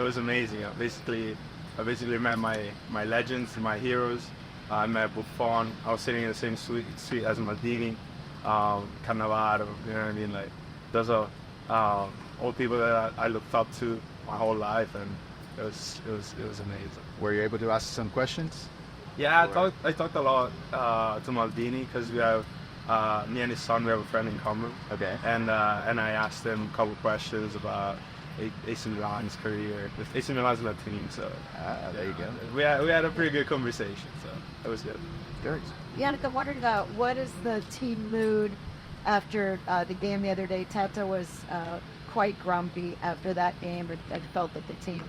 was amazing. I basically met my legends, my heroes. I met Buffon. I was sitting in the same suite as Maldini, Cannavaro. You know what I mean? Like those are all people that I looked up to my whole life, and it was amazing. Were you able to ask some questions? Yeah, I talked a lot to Maldini because we have me and his son. We have a friend in common. Okay. And I asked him a couple questions about AC Milan's career. AC Milan's my team, so there you go. We had a pretty good conversation, so it was good. Good. Yannick, I wondered what is the team mood after the game the other day? Tata was quite grumpy after that game. I felt that the team,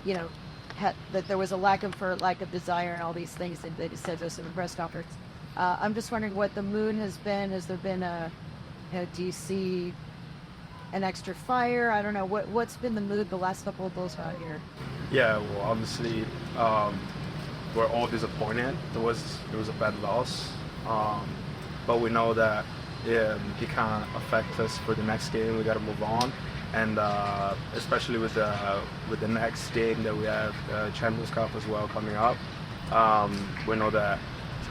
that there was a lack of desire and all these things that they said this in the press conference. I'm just wondering what the mood has been. Has there been do you see an extra fire? I don't know. What's been the mood the last couple of goals out here? Yeah, well, obviously, we're all disappointed. It was a bad loss, but we know that it can't affect us for the next game. We got to move on, and especially with the next game that we have, Champions Cup as well coming up. We know that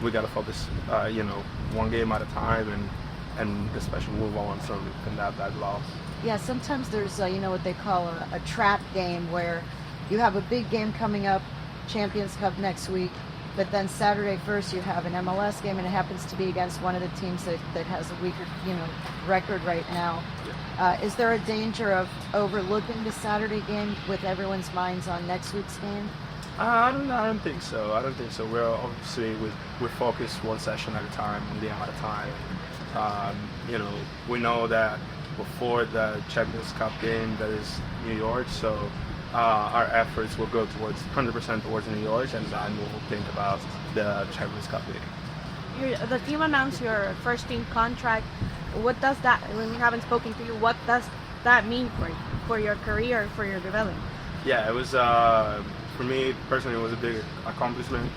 we got to focus, one game at a time, and especially move on from that bad loss. Yeah, sometimes there's what they call a trap game where you have a big game coming up, Champions Cup next week, but then Saturday first you have an MLS game, and it happens to be against one of the teams that has a weaker record right now. Yeah. Is there a danger of overlooking the Saturday game with everyone's minds on next week's game? I don't think so. We're obviously we focus one session at a time, one game at a time. We know that before the Champions Cup game that is New York, so our efforts will go 100% towards New York, and then we'll think about the Champions Cup game. The team announced your first team contract. What does that, when we haven't spoken to you, what does that mean for your career, for your development? Yeah, it was, for me personally, it was a big accomplishment.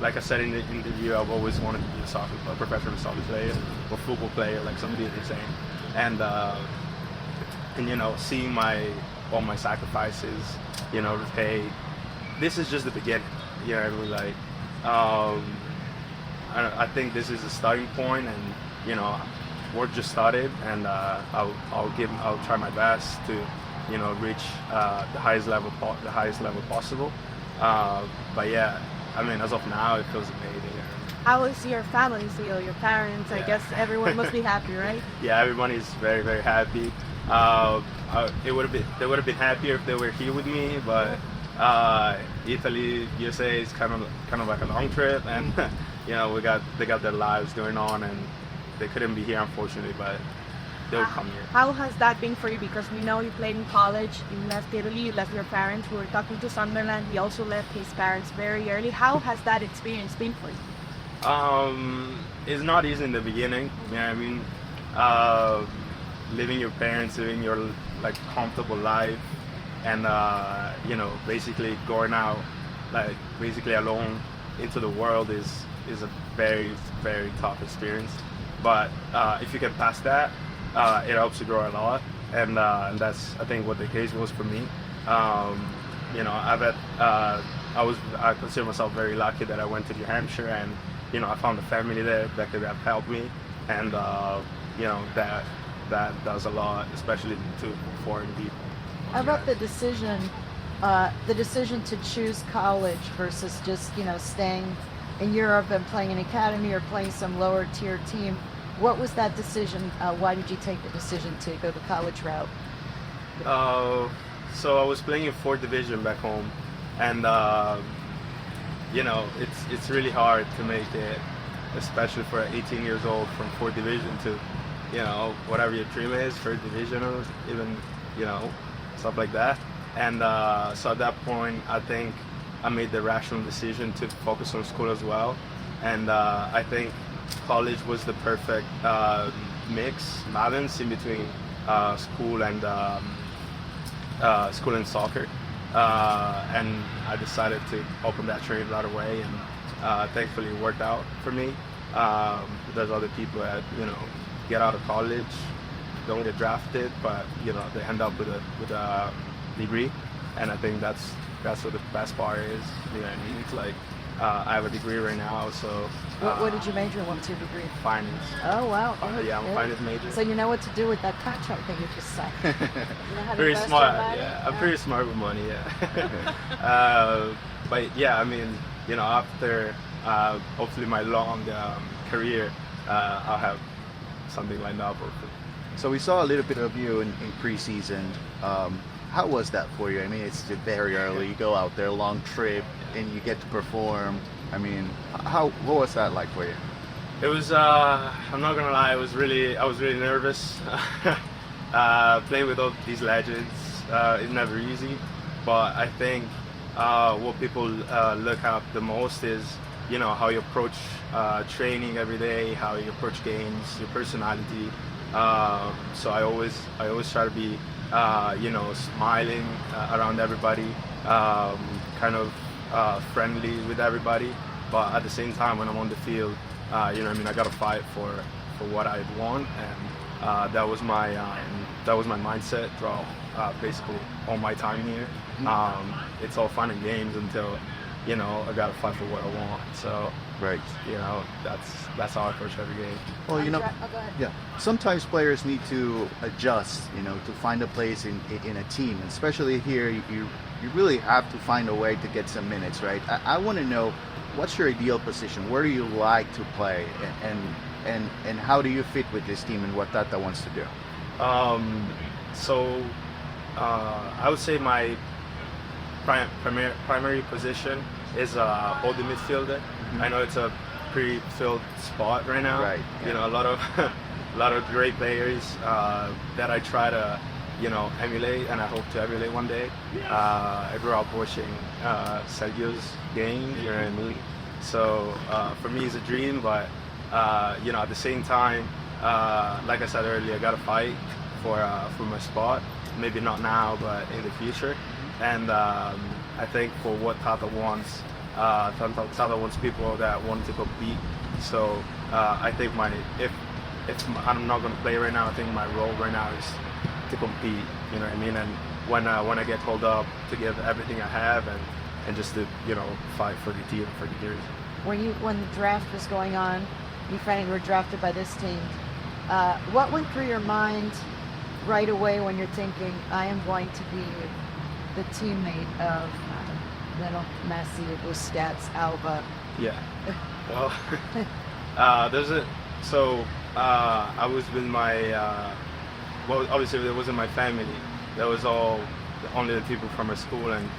Like I said in the interview, I've always wanted to be a professional soccer player or football player, like somebody is saying. And seeing all my sacrifices, repaid. This is just the beginning. I think this is a starting point, and work just started, and I'll try my best to reach the highest level possible. But yeah, as of now, it feels amazing. How is your family feel? Your parents? Yeah. I guess everyone must be happy, right? Yeah, everyone is very, very happy. They would have been happier if they were here with me, but Italy, USA is kind of like a long trip, and they got their lives going on, and they couldn't be here unfortunately, but they'll come here. How has that been for you? Because we know you played in college, you left Italy, you left your parents. We were talking to Sunderland, he also left his parents very early. How has that experience been for you? It's not easy in the beginning. Leaving your parents, living your comfortable life, and basically going out basically alone into the world is a very, very tough experience. But if you can pass that, it helps you grow a lot, and that's I think what the case was for me. I consider myself very lucky that I went to New Hampshire, and I found a family there that could have helped me, and that does a lot, especially to foreign people. How about the decision to choose college versus just staying in Europe and playing an academy or playing some lower tier team? What was that decision? Why did you take the decision to go the college route? So I was playing in 4th division back home, and it's really hard to make it, especially for 18 years old, from 4th division to whatever your dream is, 3rd division, or even stuff like that. And so at that point, I think I made the rational decision to focus on school as well, and I think college was the perfect balance in between school and soccer, and I decided to open that trade right away, and thankfully it worked out for me. There's other people that get out of college, don't get drafted, but they end up with a degree, and I think that's what the best part is. You know what I mean? It's like I have a degree right now, so. What did you major in? What's your degree? Finance. Oh wow. Yeah, I'm a Good. finance major. So you know what to do with that contract that you just signed. You know how to Pretty invest smart. your money? Yeah, I'm pretty smart with money. Yeah. But yeah, I mean, after hopefully my long career, I'll have something lined up. So we saw a little bit of you in preseason. How was that for you? I mean, it's very early. You go out there, long trip, and you get to perform. I mean, what was that like for you? It was. I'm not gonna lie. I was really nervous. Playing with all these legends is never easy. But I think what people look at the most is, how you approach training every day, how you approach games, your personality. So I always try to be, smiling around everybody, kind of friendly with everybody. But at the same time, when I'm on the field, I gotta fight for what I want, and that was my mindset throughout basically all my time here. It's all fun and games until I gotta fight for what I want. So right, that's how I approach every game. Well, Oh, go ahead. yeah. Sometimes players need to adjust, to find a place in a team, especially here. You really have to find a way to get some minutes, right? I want to know, what's your ideal position? Where do you like to play, and how do you fit with this team, and what Tata wants to do? I would say my primary position is holding midfielder. I know it's a pretty filled spot right now. Right. Yeah. A lot of great players that I try to emulate, and I hope to emulate one day. I grew up watching Sergio's games, you know what I mean? So for me it's a dream, but at the same time, like I said earlier, I gotta fight for my spot. Maybe not now, but in the future. And I think for what Tata wants, Tata wants people that want to compete. So I think if I'm not going to play right now, I think my role right now is to compete. You know what I mean? And when I get called up, to give everything I have and just to fight for the team for the years. When the draft was going on, you finally were drafted by this team. What went through your mind right away when you're thinking, I am going to be the teammate of little Messi, Busquets, Alba? Yeah. Well, I was with my, well, obviously it wasn't my family. That was only the people from my school, and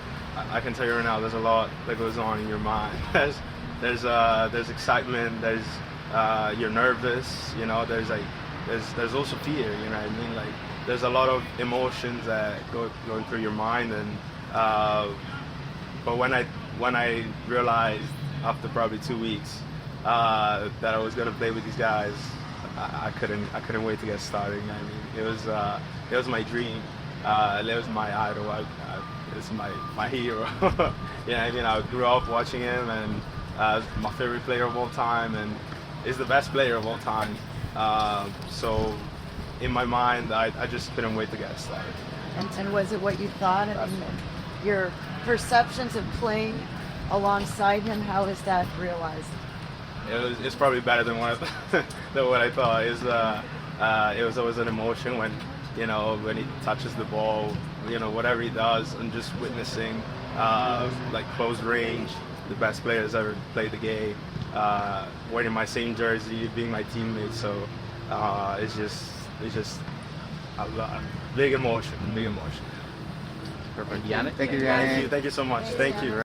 I can tell you right now, there's a lot that goes on in your mind. There's excitement. You're nervous. There's also fear. You know what I mean? Like, there's a lot of emotions that going through your mind, and but when I realized after probably 2 weeks that I was gonna play with these guys, I couldn't wait to get started. I mean, it was my dream. It was my idol. It was my hero. I mean, I grew up watching him, and my favorite player of all time, and he's the best player of all time. So in my mind, I just couldn't wait to get started. And was it what you thought? I mean, your perceptions of playing alongside him, how is that realized? It's probably better than what I thought. It was always an emotion when he touches the ball, whatever he does, and just witnessing like close range, the best players ever played the game, wearing my same jersey, being my teammate. So it's just a lot, big emotion. Perfect. Yannick? Thank you, Yannick. Thank you so much. Thank you.